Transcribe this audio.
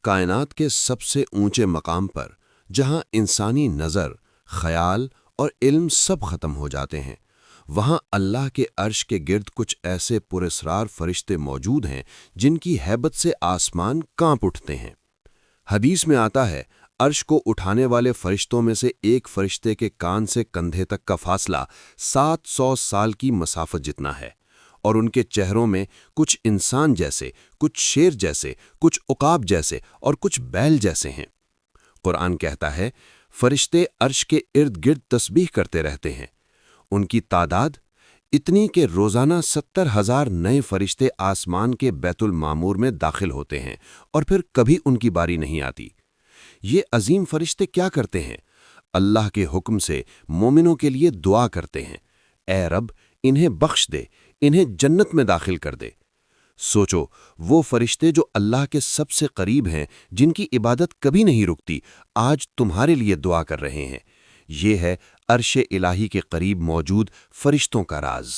कायनात के सबसे ऊंचे मकाम पर, जहां इंसानी नज़र, ख्याल और इल्म सब खत्म हो जाते हैं, वहां अल्लाह के अर्श के गिर्द कुछ ऐसे पुरस्रार फरिश्ते मौजूद हैं जिनकी हैबत से आसमान कांप उठते हैं। हदीस में आता है, अर्श को उठाने वाले फरिश्तों में से एक फरिश्ते के कान से कंधे तक का फासला 700 साल की मसाफत जितना है, और उनके चेहरों में कुछ इंसान जैसे, कुछ शेर जैसे, कुछ उकाब जैसे और कुछ बैल जैसे हैं। कुरान कहता है, फरिश्ते अर्श के इर्द गिर्द तस्बीह करते रहते हैं। उनकी तादाद इतनी कि रोज़ाना 70,000 नए फरिश्ते आसमान के बैतुल मामूर में दाखिल होते हैं और फिर कभी उनकी बारी नहीं आती। ये अजीम फरिश्ते क्या करते हैं? अल्लाह के हुक्म से मोमिनों के लिए दुआ करते हैं, ऐ रब, इन्हें बख्श दे, इन्हें जन्नत में दाखिल कर दे। सोचो, वो फरिश्ते जो अल्लाह के सबसे करीब हैं, जिनकी इबादत कभी नहीं रुकती, आज तुम्हारे लिए दुआ कर रहे हैं। ये है अर्श इलाही के करीब मौजूद फरिश्तों का राज।